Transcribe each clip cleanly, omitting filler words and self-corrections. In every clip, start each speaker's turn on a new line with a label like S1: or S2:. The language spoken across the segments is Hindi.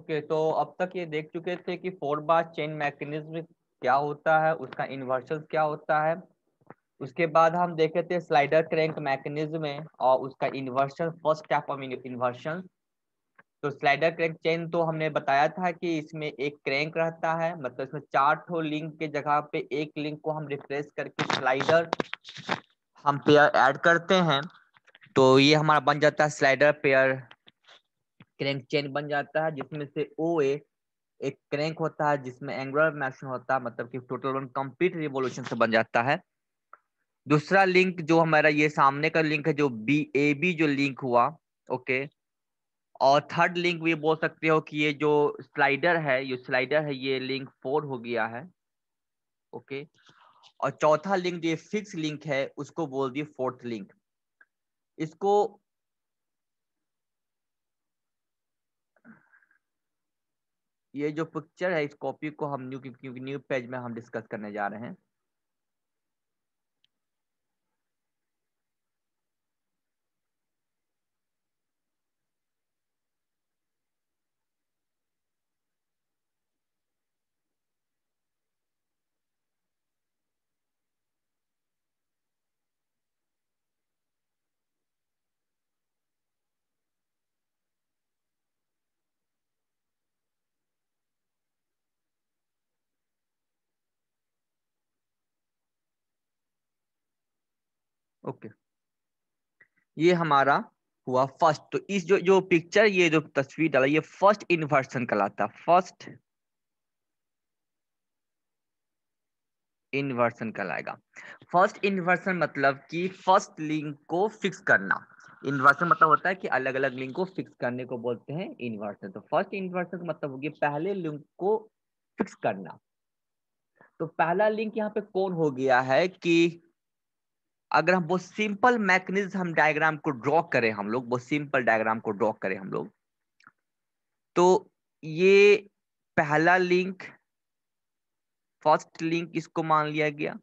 S1: ओके, तो अब तक ये देख चुके थे कि 4 बार चेन मैकेनिज्म क्या होता है, उसका इन्वर्शन क्या होता है। उसके बाद हम देखे थे स्लाइडर क्रैंक मैकेनिज्म में और उसका inversion, first type of inversion. तो स्लाइडर क्रैंक चेन तो हमने बताया था कि इसमें एक क्रैंक रहता है, मतलब इसमें 4 लिंक के जगह पे एक लिंक को हम रिप्लेस करके स्लाइडर हम पेयर ऐड करते हैं। तो ये हमारा बन जाता है स्लाइडर पेयर क्रैंक चेन बन जाता है, जिसमें से ओ ए एक क्रैंक होता है जिसमें एंगुलर मोशन होता है, मतलब कि टोटल वन कंप्लीट रिवोल्यूशन से बन जाता है। दूसरा लिंक जो हमारा ये सामने का लिंक है, जो बी ए बी जो लिंक हुआ, ओके। और थर्ड लिंक भी बोल सकते हो कि ये जो स्लाइडर है ये लिंक 4 हो गया है, ओके। और चौथा लिंक जो फिक्स लिंक है उसको बोल दिए फोर्थ लिंक। इसको ये जो पिक्चर है इस कॉपी को हम न्यू पेज में हम डिस्कस करने जा रहे हैं। ओके, ये हमारा हुआ फर्स्ट। तो इस जो जो पिक्चर, ये जो तस्वीर डाला, ये फर्स्ट इन्वर्सन कहलाता है, फर्स्ट इन्वर्सन कहलाएगा। फर्स्ट इन्वर्सन मतलब कि फर्स्ट लिंक को फिक्स करना। इन्वर्सन मतलब होता है कि अलग अलग लिंक को फिक्स करने को बोलते हैं इन्वर्सन। तो फर्स्ट इन्वर्सन का मतलब हो गया पहले लिंक को फिक्स करना। तो पहला लिंक यहाँ पे कौन हो गया है कि अगर हम बहुत सिंपल मैकेनिज्म हम डायग्राम को ड्रॉ करें, हम लोग बहुत सिंपल डायग्राम को ड्रॉ करें हम लोग, तो ये पहला लिंक, फर्स्ट लिंक इसको मान लिया गया।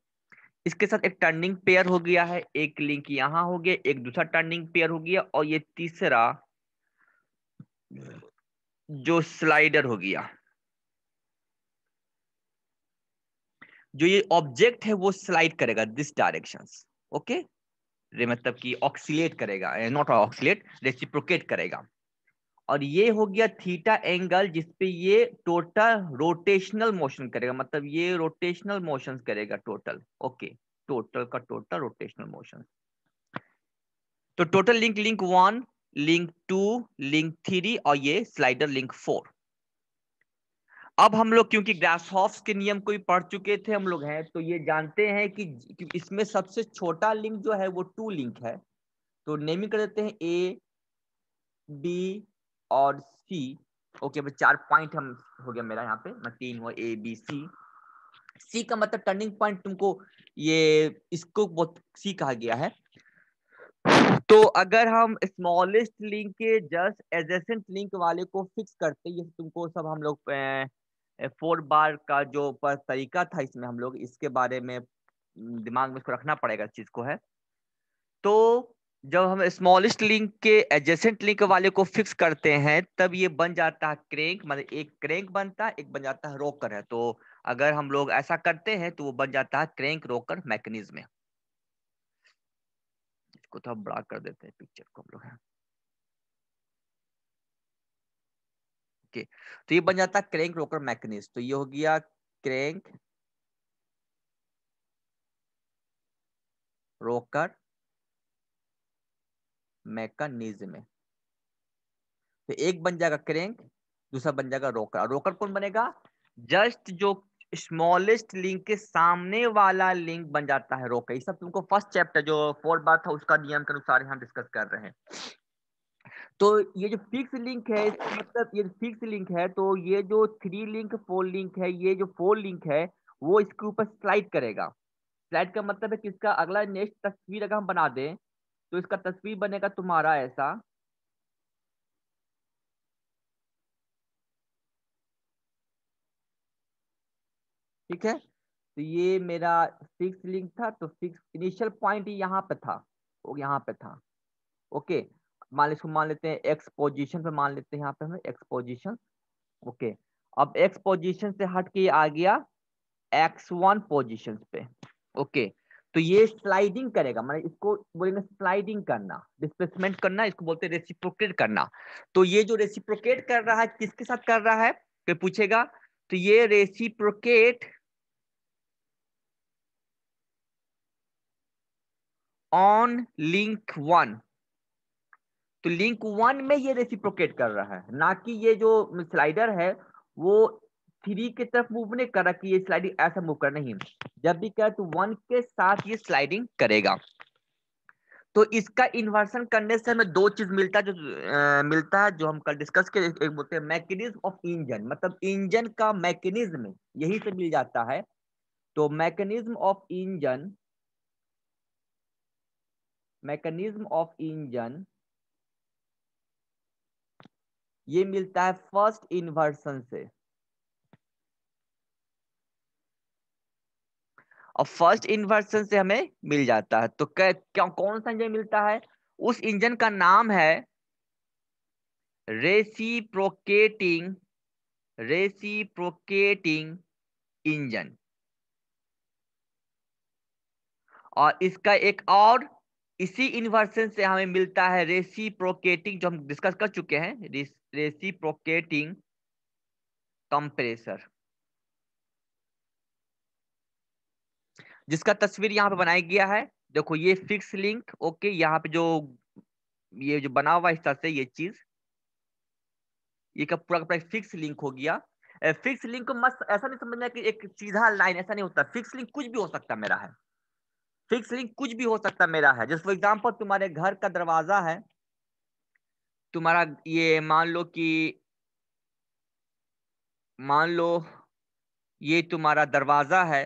S1: इसके साथ एक टर्निंग पेयर हो गया है, एक लिंक यहां हो गया, एक दूसरा टर्निंग पेयर हो गया, और ये तीसरा जो स्लाइडर हो गया। जो ये ऑब्जेक्ट है वो स्लाइड करेगा दिस डायरेक्शन, ओके। मतलब कि ऑक्सीलेट करेगा, नॉट ऑक्सीलेट, रेसिप्रोकेट करेगा। और ये हो गया थीटा एंगल जिसपे ये टोटल रोटेशनल मोशन करेगा, मतलब ये रोटेशनल मोशन करेगा टोटल, ओके। टोटल का टोटल रोटेशनल मोशन। तो total link, link 1, link 2, link 3 और ये स्लाइडर लिंक 4। अब हम लोग क्योंकि ग्रासहॉफ्स के नियम को भी पढ़ चुके थे हम लोग हैं, तो ये जानते हैं कि इसमें सबसे छोटा लिंक जो है वो 2 लिंक है। तो नेमिंग कर देते हैं ए बी और सी, ओके। 4 पॉइंट हम हो गया मेरा, यहाँ पे मैं 3 हुआ, ए बी सी। सी का मतलब टर्निंग पॉइंट, तुमको ये इसको बहुत सी कहा गया है। तो अगर हम स्मॉलेस्ट लिंक के जस्ट एडजेसेंट लिंक वाले को फिक्स करते, ये तुमको सब हम लोग 4 बार का जो तरीका था इसमें हम लोग इसके बारे में दिमाग में इसको रखना पड़ेगा इस चीज को है। तो जब हम स्मॉलेस्ट लिंक के एडजेसेंट लिंक वाले को फिक्स करते हैं तब ये बन जाता है क्रैंक, मतलब एक क्रैंक बनता है, एक बन जाता है रोकर है। तो अगर हम लोग ऐसा करते हैं तो वो बन जाता है क्रैंक रोकर मैकेनिज्म। इसको थोड़ा बड़ा कर देते हैं पिक्चर को हम लोग, ओके। तो ये बन जाता है क्रैंक रोकर मैकेनिज्म। तो ये हो गया क्रैंक रोकर मैकेनिज्म। तो एक बन जाएगा क्रैंक, दूसरा बन जाएगा रोकर। रोकर कौन बनेगा? जस्ट जो स्मॉलेस्ट लिंक के सामने वाला लिंक बन जाता है रोकर। ये सब तुमको फर्स्ट चैप्टर जो 4 बार था उसका नियम के अनुसार हम डिस्कस कर रहे हैं। तो ये जो फिक्स लिंक है, मतलब ये फिक्स लिंक है, तो ये जो 3 लिंक 4 लिंक है, ये जो 4 लिंक है वो इसके ऊपर स्लाइड करेगा। स्लाइड का मतलब है कि इसका अगला नेक्स्ट तस्वीर अगर हम बना दें तो इसका तस्वीर बनेगा तुम्हारा ऐसा, ठीक है। तो ये मेरा फिक्स लिंक था, तो फिक्स इनिशियल पॉइंट यहाँ पे था, वो यहाँ पे था, ओके। मान लो इसको मान लेते हैं एक्स पोजीशन पे, मान लेते हैं यहाँ पे हमें एक्स पोजीशन, ओके, अब x पोजीशन से हट के आ गया x1 पोजीशन पे। ओके, तो ये स्लाइडिंग करेगा, मतलब इसको बोलेंगे स्लाइडिंग करना, डिस्प्लेसमेंट करना, इसको बोलते हैं रेसिप्रोकेट करना। तो ये जो रेसिप्रोकेट कर रहा है किसके साथ कर रहा है तो पूछेगा, तो ये रेसिप्रोकेट ऑन लिंक 1। तो लिंक 1 में ये रेसिप्रोकेट कर रहा है, ना कि ये जो स्लाइडर है वो 3 की तरफ मूव नहीं कर रहा कि ये स्लाइडिंग ऐसा मूव कर, नहीं, जब भी करे तो 1 के साथ ये स्लाइडिंग करेगा। तो इसका इन्वर्सन करने से हमें दो चीज मिलता है, जो मिलता है जो हम कल डिस्कस किए। एक बोलते हैं मैकेनिज्म ऑफ इंजन, मतलब इंजन का मैकेनिज्म यही से मिल जाता है। तो मैकेनिज्म ऑफ इंजन ये मिलता है फर्स्ट इन्वर्सन से। और फर्स्ट इन्वर्सन से हमें मिल जाता है। तो क्या कौन सा इंजन मिलता है? उस इंजन का नाम है रेसिप्रोकेटिंग इंजन। और इसका एक और इसी इन्वर्सन से हमें मिलता है रेसिप्रोकेटिंग, जो हम डिस्कस कर चुके हैं, रेसिप्रोकेटिंग कंप्रेसर, जिसका तस्वीर यहाँ पे बनाया गया है। देखो ये फिक्स लिंक, ओके, यहाँ पे जो ये जो बना हुआ हिस्सा से ये चीज, ये का पूरा फिक्स लिंक हो गया। फिक्स लिंक को मस्त ऐसा नहीं समझना कि एक सीधा लाइन, ऐसा नहीं होता। फिक्स लिंक कुछ भी हो सकता मेरा है, फिक्स लिंक कुछ भी हो सकता मेरा है। जैसे फॉर एग्जांपल तुम्हारे घर का दरवाजा है, तुम्हारा ये मान लो ये तुम्हारा दरवाजा है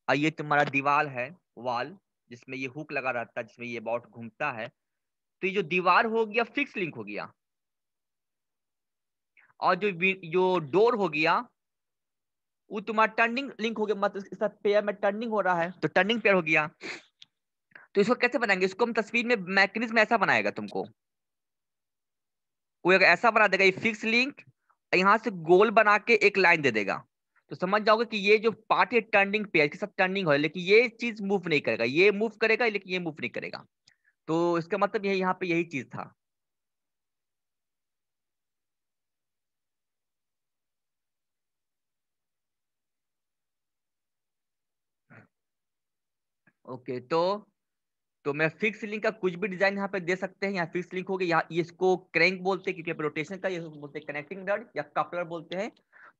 S1: और ये तुम्हारा दीवार है, वॉल, जिसमें ये हुक लगा रहता है, जिसमें ये बॉट घूमता है। तो ये जो दीवार हो गया फिक्स लिंक हो गया, और जो डोर हो गया वो तुम्हारा टर्निंग लिंक हो गया, मतलब इसके साथ पेयर में टर्निंग हो रहा है तो टर्निंग पेयर हो गया। तो इसको कैसे बनाएंगे? इसको हम तस्वीर में मैकेनिज्म ऐसा बनाएगा तुमको, कोई अगर ऐसा बना देगा ये फिक्स लिंक, यहां से गोल बना के एक लाइन दे देगा, तो समझ जाओगे कि ये जो पार्ट है टर्निंग पेयर के साथ टर्निंग हो, लेकिन ये चीज मूव नहीं करेगा, ये मूव करेगा लेकिन ये मूव नहीं करेगा। तो इसका मतलब यही यहाँ पे यही चीज था। ओके, तो मैं फिक्स लिंक का कुछ भी डिजाइन यहाँ पे दे सकते हैं। यहाँ फिक्स लिंक हो गया, यहाँ ये इसको क्रैंक बोलते हैं क्योंकि रोटेशन का, ये बोलते हैं कनेक्टिंग रड या कपलर बोलते हैं।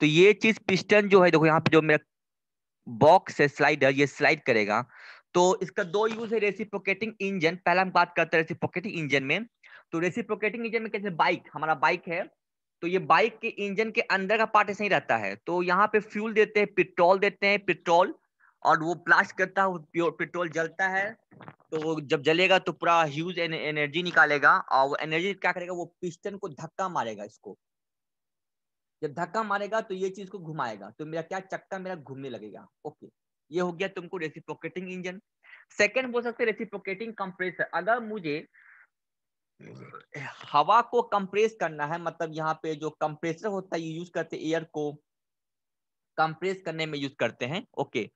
S1: तो ये चीज पिस्टन जो है, देखो यहाँ पे जो मेरा बॉक्स है स्लाइडर, ये स्लाइड करेगा। तो इसका दो यूज है रेसिप्रोकेटिंग इंजन। पहला हम बात करते हैं रेसिप्रोकेटिंग इंजन में। तो रेसिप्रोकेटिंग इंजन में कैसे, बाइक, हमारा बाइक है, तो ये बाइक के इंजन के अंदर का पार्ट ऐसे ही रहता है। तो यहाँ पे फ्यूल देते हैं, पेट्रोल देते हैं, पेट्रोल, और वो ब्लास्ट करता है, वो प्योर पेट्रोल जलता है। तो वो जब जलेगा तो पूरा ह्यूज एनर्जी निकालेगा, और वो एनर्जी क्या करेगा, वो पिस्टन को धक्का मारेगा। इसको जब धक्का मारेगा तो ये चीज को घुमाएगा, तो मेरा क्या, चक्का मेरा घूमने लगेगा। ओके, ये हो गया तुमको रेसिप्रोकेटिंग इंजन। सेकंड बोल सकते रेसिप्रोकेटिंग कंप्रेसर। अगर मुझे हवा को कंप्रेस करना है, मतलब यहाँ पे जो कंप्रेसर होता है ये यूज करते हैं, एयर को कंप्रेस करने में यूज करते हैं। ओके,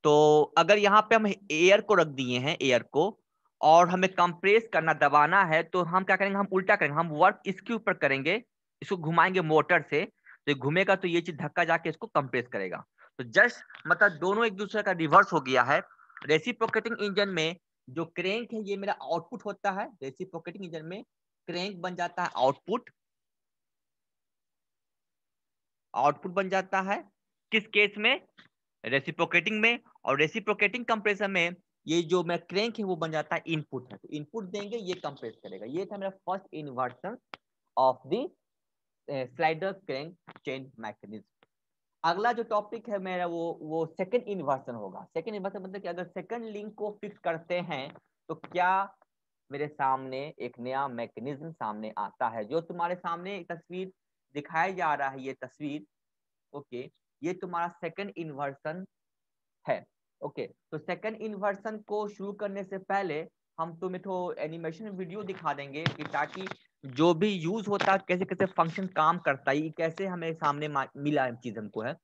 S1: तो अगर यहाँ पे हम एयर को रख दिए हैं, एयर को, और हमें कंप्रेस करना, दबाना है, तो हम क्या करेंगे, हम उल्टा करेंगे, हम वर्क इसके ऊपर करेंगे, इसको घुमाएंगे मोटर से, तो ये घूमेगा तो ये चीज धक्का जाके इसको कंप्रेस करेगा। तो जस्ट मतलब दोनों एक दूसरे का रिवर्स हो गया है। रेसिप्रोकेटिंग इंजन में जो क्रैंक है ये मेरा आउटपुट होता है, रेसिप्रोकेटिंग इंजन में क्रैंक बन जाता है आउटपुट, आउटपुट बन जाता है किस केस में, रेसिप्रोकेटिंग में। और रेसिप्रोकेटिंग कंप्रेसर में ये जो मैं क्रैंक है वो बन जाता है इनपुट है, तो इनपुट देंगे ये कंप्रेस करेगा। ये था मेरा first inversion of the slider crank chain mechanism. अगला जो टॉपिक है मेरा वो सेकंड इन्वर्सन होगा। सेकंड इन्वर्सन मतलब कि अगर सेकंड लिंक को फिक्स करते हैं तो क्या मेरे सामने एक नया मैकेनिज्म सामने आता है, जो तुम्हारे सामने एक तस्वीर दिखाया जा रहा है, ये तस्वीर। ओके, ये तुम्हारा सेकंड इन्वर्सन है। ओके, तो सेकंड इन्वर्सन को शुरू करने से पहले हम तुम्हें तो एनिमेशन वीडियो दिखा देंगे कि ताकि जो भी यूज होता है, कैसे कैसे फंक्शन काम करता है, ये कैसे हमें सामने मिला चीज हमको है।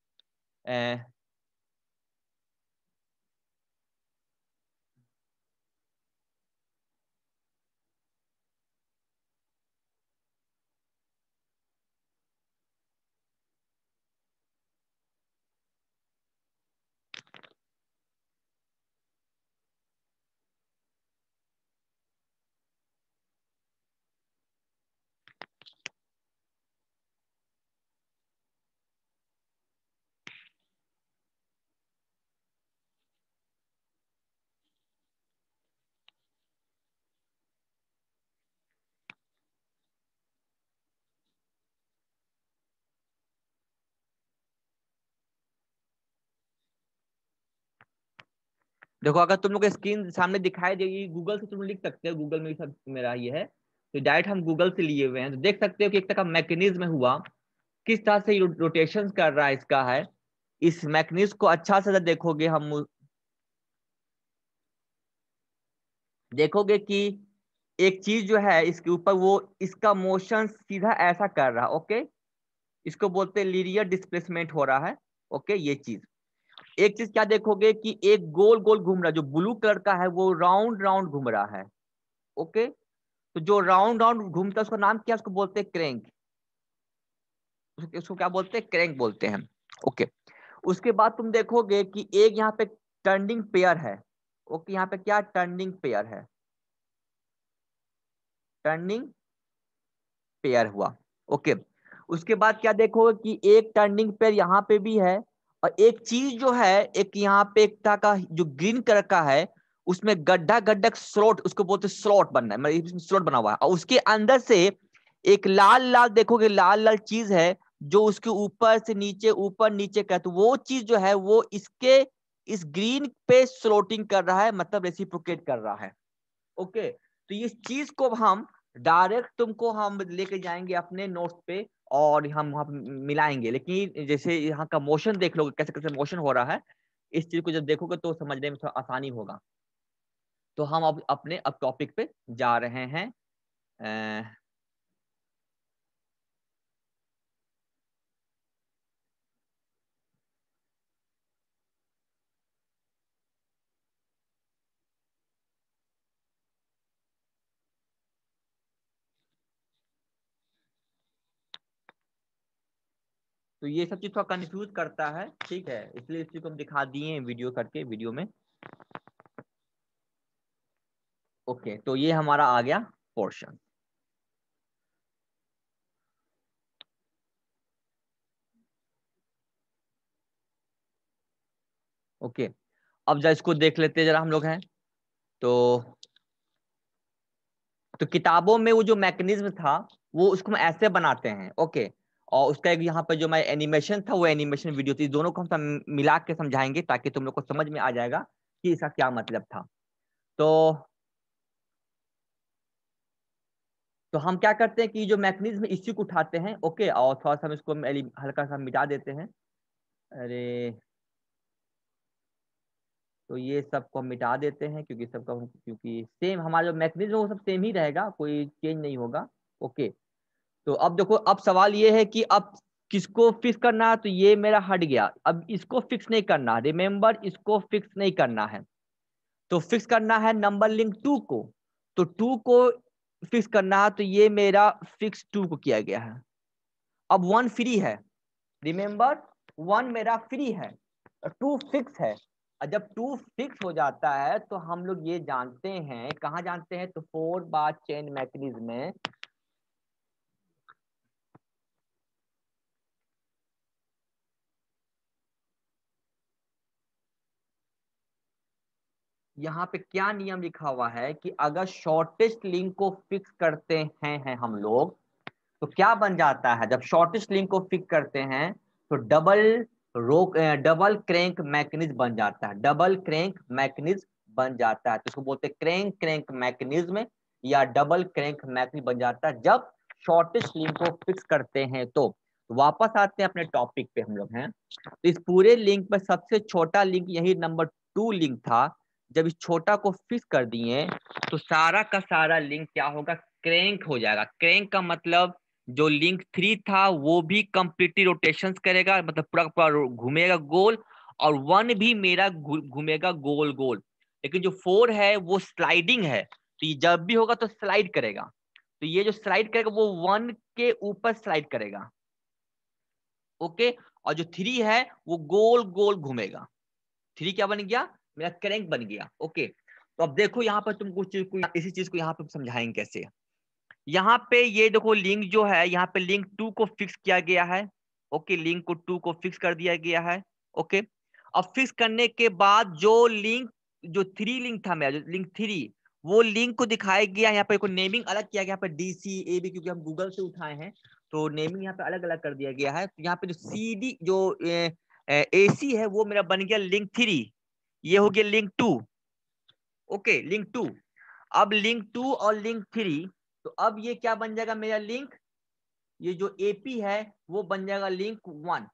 S1: देखो, अगर तुम लोग को स्क्रीन सामने दिखाई देगी, गूगल से तुम लिख सकते हो, गूगल में सब मेरा ये है, तो डायरेक्ट हम गूगल से लिए हुए हैं, तो देख सकते हो कि एक तरह का मैकेनिज्म हुआ, किस तरह से रोटेशन कर रहा है इसका है। इस मैकेनिज्म को अच्छा से देखोगे, हम देखोगे कि एक चीज जो है इसके ऊपर, वो इसका मोशन सीधा ऐसा कर रहा है, ओके, इसको बोलते हैं लीनियर डिस्प्लेसमेंट हो रहा है, ओके। ये चीज, एक चीज क्या देखोगे कि एक गोल गोल घूम रहा है, जो ब्लू कलर का है वो राउंड राउंड घूम रहा है, ओके। तो जो राउंड राउंड घूमता है उसका नाम क्या है, उसको बोलते हैं क्रैंक, उसको क्या बोलते हैं, क्रैंक बोलते हैं, ओके। उसके बाद तुम देखोगे कि एक यहाँ पे टर्निंग पेयर है, ओके, यहाँ पे क्या टर्निंग पेयर है, टर्निंग पेयर हुआ, ओके। उसके बाद क्या देखोगे कि एक टर्निंग पेयर यहाँ पे भी है, और एक चीज जो है, एक यहाँ पे एक तरह का जो ग्रीन कलर का है, उसमें गड्ढा गड्ढा स्लॉट, उसको बोलते हैं स्लॉट बनना है, मतलब इसमें स्लॉट बना हुआ है, और उसके अंदर से एक लाल लाल देखोगे, लाल लाल चीज है, जो उसके ऊपर से नीचे ऊपर नीचे का, तो वो चीज जो है वो इसके इस ग्रीन पे स्लोटिंग कर रहा है, मतलब रेसिप्रोकेट कर रहा है, ओके। तो इस चीज को हम डायरेक्ट तुमको हम लेके जाएंगे अपने नोट्स पे, और हम वहां पे मिलाएंगे, लेकिन जैसे यहाँ का मोशन देख लोगे, कैसे कैसे मोशन हो रहा है, इस चीज को जब देखोगे तो समझने में थोड़ा आसानी होगा। तो हम अब अपने अब टॉपिक पे जा रहे हैं। अ, तो ये सब चीज थोड़ा कंफ्यूज करता है, ठीक है, इसलिए इस चीज को हम दिखा दिए वीडियो करके, वीडियो में, ओके। तो ये हमारा आ गया पोर्शन, ओके। अब जरा इसको देख लेते हैं जरा हम लोग हैं, तो किताबों में वो जो मैकेनिज्म था, वो उसको हम ऐसे बनाते हैं, ओके। और उसका एक यहाँ पे जो मैं एनिमेशन था, वो एनिमेशन वीडियो थी, दोनों को हम मिला के समझाएंगे, ताकि तुम लोग को समझ में आ जाएगा कि इसका क्या मतलब था। तो हम क्या करते हैं कि जो मैकेनिज्म इसी को उठाते हैं, ओके, और थोड़ा सा हम इसको हल्का सा मिटा देते हैं। अरे, तो ये सबको हम मिटा देते हैं, क्योंकि सबका, क्योंकि सेम हमारा जो मैकेनिज्म है वो सब सेम ही रहेगा, कोई चेंज नहीं होगा, ओके। तो अब देखो, अब सवाल ये है कि अब किसको फिक्स करना है, तो ये मेरा हट गया, अब इसको फिक्स नहीं करना, रिमेंबर इसको फिक्स नहीं करना है, तो फिक्स करना है नंबर लिंक 2 को, तो 2 को फिक्स करना है, तो ये मेरा फिक्स 2 को किया गया है। अब 1 फ्री है, रिमेंबर 1 मेरा फ्री है, 2 फिक्स है। और जब 2 फिक्स हो जाता है तो हम लोग ये जानते हैं, कहाँ जानते हैं, तो 4 बार चेन मैकेनिज्म में, यहाँ पे क्या नियम लिखा हुआ है कि अगर शॉर्टेस्ट लिंक को फिक्स करते हैं हम लोग, तो क्या बन जाता है, जब शॉर्टेस्ट लिंक को फिक्स करते हैं, तो डबल क्रैंक मैकेनिज्म बन जाता है, डबल क्रैंक मैकेनिज्म बन जाता है, तो इसको बोलते हैं क्रैंक क्रैंक मैकेनिज्म, या डबल क्रैंक मैकेनिज्म बन जाता है जब शॉर्टेस्ट लिंक को फिक्स करते हैं। तो वापस आते हैं अपने टॉपिक पे हम लोग हैं, तो इस पूरे लिंक में सबसे छोटा लिंक यही नंबर 2 लिंक था। जब इस छोटा को फिक्स कर दिए, तो सारा का सारा लिंक क्या होगा, क्रैंक हो जाएगा। क्रैंक का मतलब जो लिंक 3 था वो भी कंप्लीटली रोटेशंस करेगा, मतलब पूरा पूरा घूमेगा गोल, और 1 भी मेरा घूमेगा गोल गोल। लेकिन जो 4 है वो स्लाइडिंग है, तो ये जब भी होगा तो स्लाइड करेगा। तो ये जो स्लाइड करेगा वो 1 के ऊपर स्लाइड करेगा, ओके। और जो 3 है वो गोल गोल घूमेगा। 3 क्या बन गया? मेरा क्रैंक बन गया, ओके। तो अब देखो यहाँ पर तुम कुछ चीज को, इसी चीज को यहाँ पे समझाएंगे कैसे। यहाँ पे ये देखो लिंक जो है, यहाँ पे लिंक 2 को फिक्स किया गया है, ओके। लिंक को 2 को फिक्स कर दिया गया है, ओके। अब फिक्स करने के बाद जो लिंक, जो 3 लिंक था मेरा, जो लिंक 3, वो लिंक को दिखाया गया। यहाँ पे कोई नेमिंग अलग किया गया, यहाँ पे DCAB, क्योंकि हम गूगल से उठाए हैं तो नेमिंग यहाँ पे अलग अलग कर दिया गया है। तो यहाँ पे जो CD जो AC है वो मेरा बन गया लिंक 3, ये हो गया लिंक 2, ओके, लिंक 2। अब लिंक 2 और लिंक 3, तो अब ये क्या बन जाएगा मेरा लिंक, ये जो AP है वो बन जाएगा लिंक 1।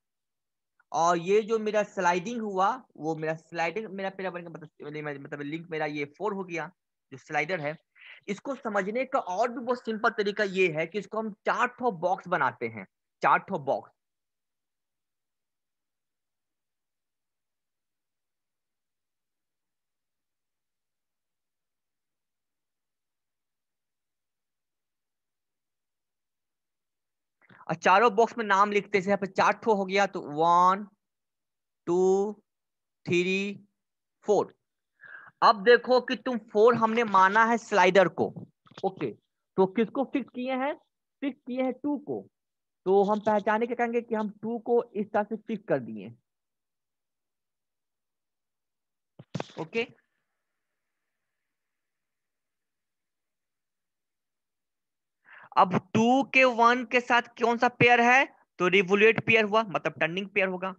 S1: और ये जो मेरा स्लाइडिंग हुआ वो मेरा स्लाइडिंग मेरा पेरा बन गया, मतलब लिंक मेरा ये 4 हो गया, जो स्लाइडर है। इसको समझने का और भी बहुत सिंपल तरीका ये है कि इसको हम 4 ठो बॉक्स बनाते हैं, 4 ठो बॉक्स। और चारों बॉक्स में नाम लिखते हैं, यहाँ पे 4 ठो हो गया, तो 1 2 3 4। अब देखो कि तुम 4 हमने माना है स्लाइडर को, ओके। तो किसको फिक्स किए हैं? फिक्स किए हैं 2 को। तो हम पहचाने के कहेंगे कि हम 2 को इस तरह से फिक्स कर दिए, ओके। अब 2 के 1 के साथ कौन सा पेयर है? तो रिवोल्यूट पेयर हुआ, मतलब टर्निंग पेयर होगा।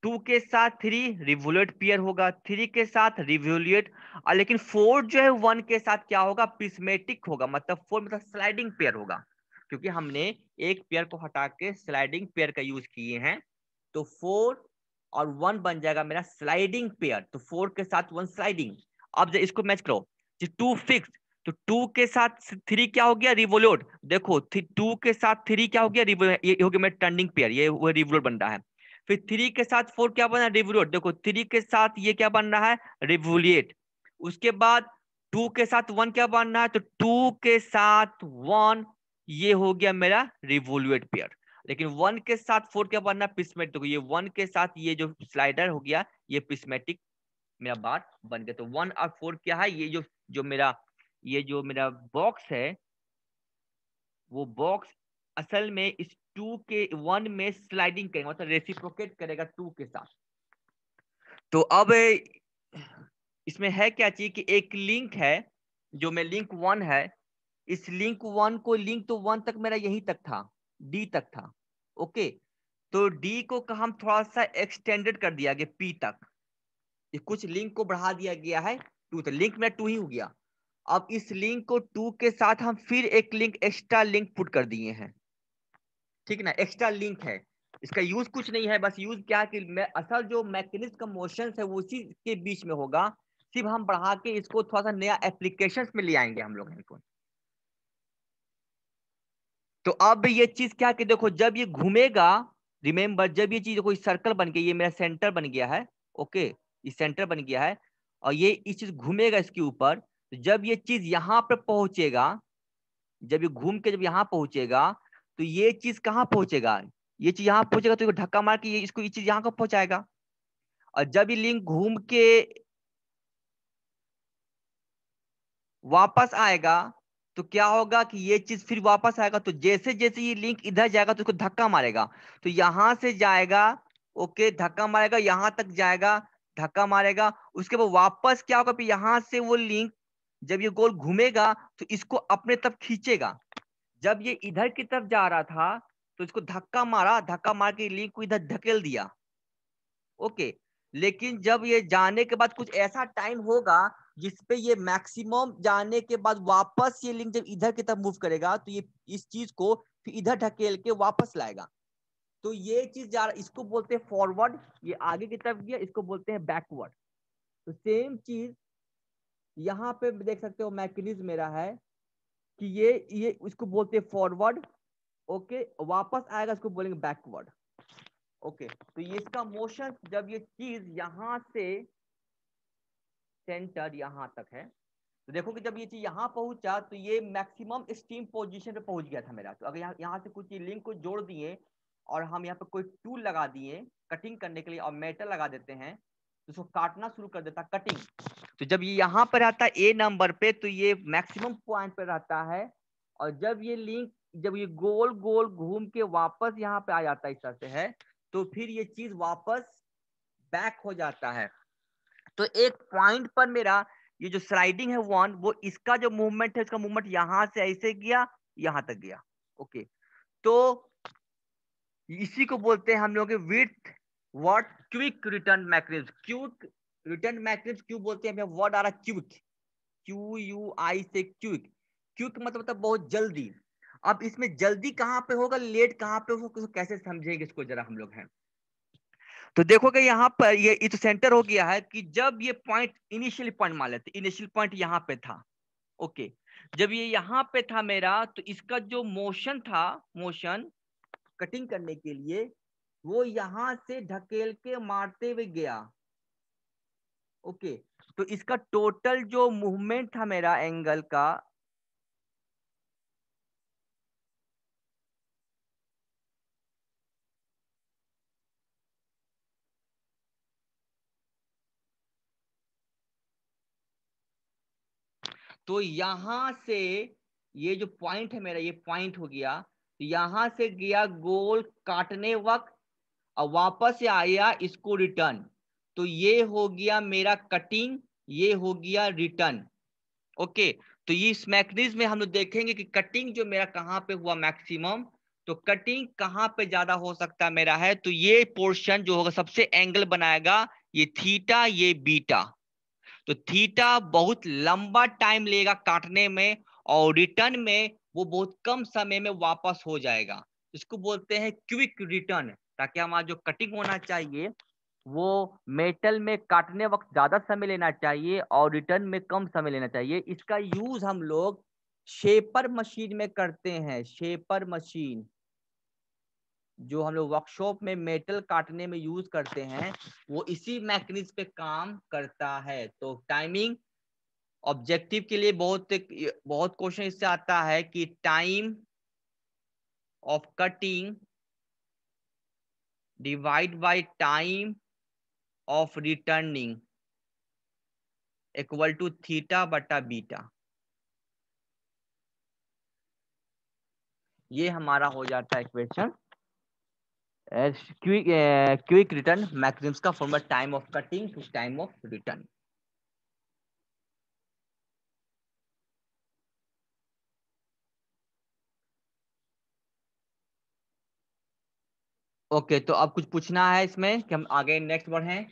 S1: 2 के साथ 3 रिवोल्यूट पेयर होगा, 3 के साथ रिवोल्यूट। और लेकिन 4 जो है 1 के साथ क्या होगा? प्रिस्मेटिक होगा, मतलब 4 मतलब स्लाइडिंग पेयर होगा, क्योंकि हमने एक पेयर को हटा के स्लाइडिंग पेयर का यूज किए हैं। तो 4 और 1 बन जाएगा मेरा स्लाइडिंग पेयर, तो 4 के साथ 1 स्लाइडिंग। अब इसको मैच करो, 2 फिक्स, तो 2 के साथ 3 क्या हो गया? रिवोल्यूट। देखो 2 के साथ 3 क्या हो गया? ये हो गया मेरा टर्निंग पेयर, ये वो रिवोल्यूट बन रहा है। फिर 3 के साथ 4 क्या बना? रिवोल्यूट। देखो 3 के साथ ये क्या बन रहा है? रिवोल्यूट। उसके बाद 2 के साथ 1 क्या बन रहा है? तो 2 के साथ 1 ये हो गया मेरा रिवोल्यूट पेयर। लेकिन 1 के साथ 4 क्या बनना है? प्रिस्मेटिक। देखो ये 1 के साथ ये जो स्लाइडर हो गया ये प्रिस्मेटिक मेरा बार बन गया। तो 1 और 4 क्या है? ये जो जो मेरा ये जो मेरा बॉक्स है, वो बॉक्स असल में इस 2 के 1 में स्लाइडिंग करेगा, मतलब रेसिप्रोकेट करेगा 2 के साथ। तो अब इसमें है क्या चीज कि एक लिंक है, जो मैं लिंक 1 है, इस लिंक 1 को, लिंक तो 1 तक मेरा यही तक था, D तक था, ओके। तो D को हम थोड़ा सा एक्सटेंडेड कर दिया गया P तक, ये कुछ लिंक को बढ़ा दिया गया है 2 तक, लिंक में 2 ही हो गया। अब इस लिंक को 2 के साथ हम फिर एक लिंक, एक्स्ट्रा लिंक पुट कर दिए हैं, ठीक ना। एक्स्ट्रा लिंक है, इसका यूज कुछ नहीं है, बस यूज क्या है कि मैं असल जो मैकेनिज्म का मोशन है वो उसी के बीच में होगा, सिर्फ हम बढ़ा के इसको थोड़ा सा नया एप्लीकेशन में ले आएंगे हम लोग इनको। तो अब ये चीज क्या कि देखो जब ये घूमेगा, रिमेंबर जब ये चीज कोई सर्कल बन गई, ये मेरा सेंटर बन गया है, ओके, ये सेंटर बन गया है, और ये इस चीज घूमेगा इसके ऊपर। तो जब ये चीज यहाँ पर पहुंचेगा, जब ये घूम के जब यहाँ पहुंचेगा, तो ये चीज कहाँ पहुंचेगा? ये चीज यहाँ पहुंचेगा, तो धक्का मार के ये इसको, ये चीज यहाँ को पहुंचाएगा। और जब ये लिंक घूम के वापस आएगा, तो क्या होगा कि ये चीज फिर वापस आएगा, तो जैसे जैसे ये लिंक इधर जाएगा तो इसको धक्का मारेगा, तो यहां से जाएगा, ओके, धक्का मारेगा, यहां तक जाएगा, धक्का मारेगा। उसके बाद वापस क्या होगा? फिर यहां से वो लिंक जब ये गोल घूमेगा तो इसको अपने तरफ खींचेगा। जब ये इधर की तरफ जा रहा था तो इसको धक्का मारा, धक्का मार के लिंक को इधर धकेल दिया, ओके। लेकिन जब ये जाने के बाद कुछ ऐसा टाइम होगा जिसपे ये मैक्सिमम जाने के बाद वापस ये लिंक जब इधर की तरफ मूव करेगा, तो ये इस चीज को फिर इधर ढकेल के वापस लाएगा। तो ये चीज जा रहा, इसको बोलते हैं फॉरवर्ड, ये आगे की तरफ गया, इसको बोलते हैं बैकवर्ड। तो सेम चीज यहाँ पे देख सकते हो, मैकेनिज्म मेरा है कि ये इसको बोलते हैं फॉरवर्ड, ओके, वापस आएगा इसको बोलेंगे बैकवर्ड, ओके। तो ये इसका मोशन, जब ये चीज यहां से सेंटर यहां तक है, तो देखो कि जब ये चीज यहां पहुंचा तो ये मैक्सिमम स्टीम पोजीशन पे पहुंच गया था मेरा। तो अगर यहाँ से कुछ लिंक को जोड़ दिए और हम यहाँ पे कोई टूल लगा दिए कटिंग करने के लिए और मेटल लगा देते हैं तो उसको काटना शुरू कर देता कटिंग। तो जब ये यहाँ पर रहता है ए नंबर पे तो ये मैक्सिमम पॉइंट पे रहता है, और जब ये लिंक, जब ये गोल गोल घूम के वापस यहाँ पे आ जाता है इस तरह से है, तो फिर ये चीज वापस बैक हो जाता है। तो एक पॉइंट पर मेरा ये जो स्लाइडिंग है वन, वो इसका जो मूवमेंट है, इसका मूवमेंट यहां से ऐसे गया, यहां तक गया, ओके। तो इसी को बोलते हैं हम लोग width what quick return mechanism. Quick return mechanism क्यों बोलते हैं? वर्ड आ रहा क्विक, QUI से क्विक। क्विक मतलब बहुत जल्दी। अब इसमें जल्दी कहां पे होगा, लेट कहां पे होगा, कैसे समझेंगे इसको जरा हम लोग हैं। तो देखोगे यहाँ पर ये इस सेंटर हो गया है कि जब ये पॉइंट, इनिशियल पॉइंट मान लेते, इनिशियल पॉइंट यहाँ पे था, ओके। जब ये यहाँ पे था मेरा, तो इसका जो मोशन था, मोशन कटिंग करने के लिए, वो यहां से ढकेल के मारते हुए गया, ओके। तो इसका टोटल जो मूवमेंट था मेरा एंगल का, तो यहां से ये जो पॉइंट है मेरा, ये पॉइंट हो गया, तो यहां से गया गोल काटने वक्त और वापस आया इसको रिटर्न। तो ये हो गया मेरा कटिंग, ये हो गया रिटर्न, ओके। तो ये इस मैकेनिज्म में हम लोग देखेंगे कि कटिंग जो मेरा कहां पे हुआ मैक्सिमम, तो कटिंग कहां पे ज्यादा हो सकता मेरा है, तो ये पोर्शन जो होगा सबसे एंगल बनाएगा ये थीटा, ये बीटा। तो थीटा बहुत लंबा टाइम लेगा काटने में, और रिटर्न में वो बहुत कम समय में वापस हो जाएगा। इसको बोलते हैं क्विक रिटर्न, ताकि हमारा जो कटिंग होना चाहिए वो मेटल में काटने वक्त ज्यादा समय लेना चाहिए और रिटर्न में कम समय लेना चाहिए। इसका यूज हम लोग शेपर मशीन में करते हैं। शेपर मशीन जो हम लोग वर्कशॉप में मेटल काटने में यूज करते हैं, वो इसी मैकेनिज्म पे काम करता है। तो टाइमिंग ऑब्जेक्टिव के लिए बहुत बहुत क्वेश्चन इससे आता है कि time of cutting divide by time of returning equal to theta बटा बीटा। ये हमारा हो जाता है इक्वेशन। क्विक रिटर्न मैक्सिमम का formula time of cutting to time of return. Okay, तो अब कुछ पूछना है इसमें कि हम आगे नेक्स्ट बढ़ें?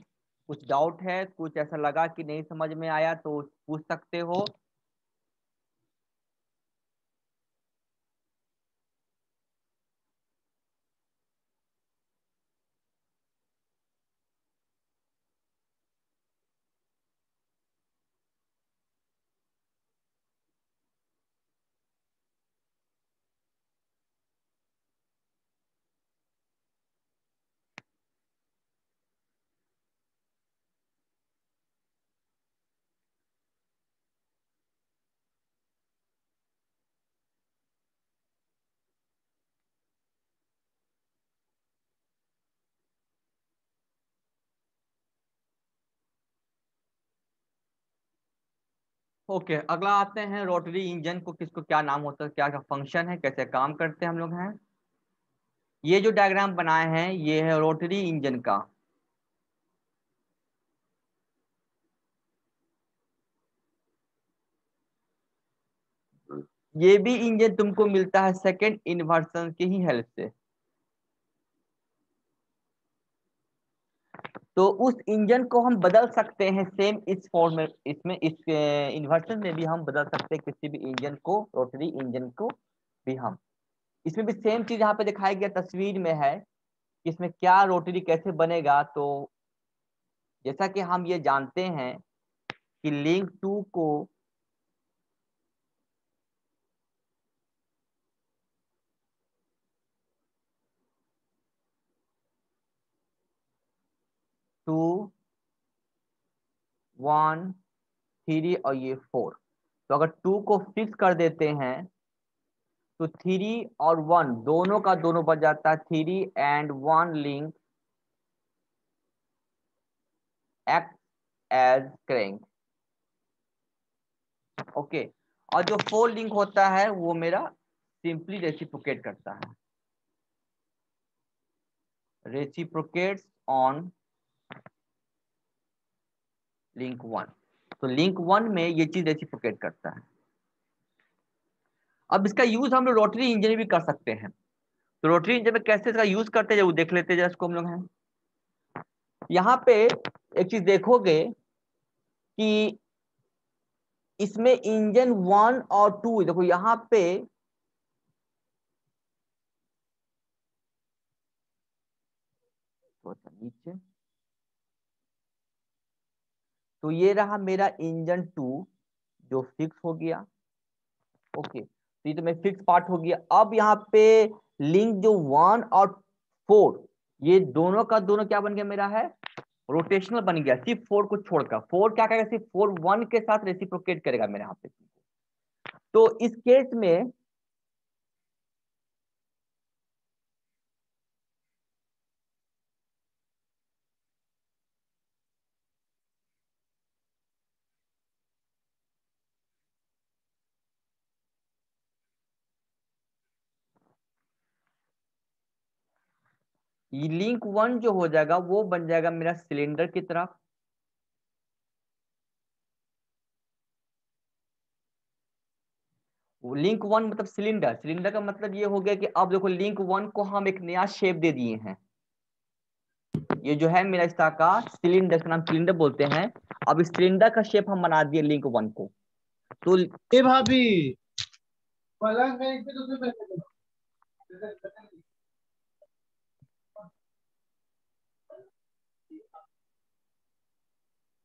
S1: कुछ डाउट है, कुछ ऐसा लगा कि नहीं समझ में आया तो पूछ सकते हो। ओके, अगला आते हैं रोटरी इंजन को, किसको क्या नाम होता है, क्या क्या फंक्शन है, कैसे काम करते हैं हम लोग हैं। ये जो डायग्राम बनाए हैं ये है रोटरी इंजन का। ये भी इंजन तुमको मिलता है सेकंड इन्वर्सन की ही हेल्प से। तो उस इंजन को हम बदल सकते हैं सेम इस फॉर्म में, इसमें इस इन्वर्सन में भी हम बदल सकते हैं किसी भी इंजन को, रोटरी इंजन को भी हम। इसमें भी सेम चीज यहाँ पे दिखाई गया तस्वीर में है कि इसमें क्या रोटरी कैसे बनेगा। तो जैसा कि हम ये जानते हैं कि लिंक 2 को 2 1 3 और ये 4। तो अगर 2 को फिक्स कर देते हैं तो 3 और 1 दोनों का दोनों बच जाता है 3 and 1 link act as crank. Okay, और जो 4 लिंक होता है वो मेरा सिंपली रेसिप्रोकेट करता है, रेसिप्रोकेट्स ऑन लिंक 1। तो लिंक 1 में ये चीज रेसिप्रोकेट करता है। अब इसका यूज हम लोग रोटरी इंजन भी कर सकते हैं। तो रोटरी इंजन में कैसे इसका यूज करते हैं वो देख लेते हैं, इसको हम लोग हैं यहाँ पे एक चीज देखोगे कि इसमें इंजन 1 और 2, देखो यहाँ पे नीचे, तो ये रहा मेरा इंजन 2 जो फिक्स हो गया। ओके, तो ये तो मैं फिक्स पार्ट हो गया। अब यहाँ पे लिंक जो 1 और 4 ये दोनों का दोनों क्या बन गया मेरा है, रोटेशनल बन गया। सिर्फ 4 को छोड़कर 4 क्या करेगा, सिर्फ 4 1 के साथ रेसिप्रोकेट करेगा मेरे यहाँ पे। तो इस केस में ये लिंक 1 जो हो जाएगा वो बन जाएगा मेरा सिलेंडर की तरफ, लिंक 1 मतलब सिलेंडर। सिलेंडर का मतलब ये हो गया कि अब देखो लिंक 1 को हम एक नया शेप दे दिए हैं। ये जो है मेरा इसका का सिलेंडर, इसका नाम सिलेंडर बोलते हैं। अब इस सिलेंडर का शेप हम बना दिए लिंक 1 को। तो
S2: ए भाभी पलंग में इसे दूसरे पैसे दो।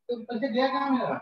S2: तो पैसे दिया कहाँ मेरा?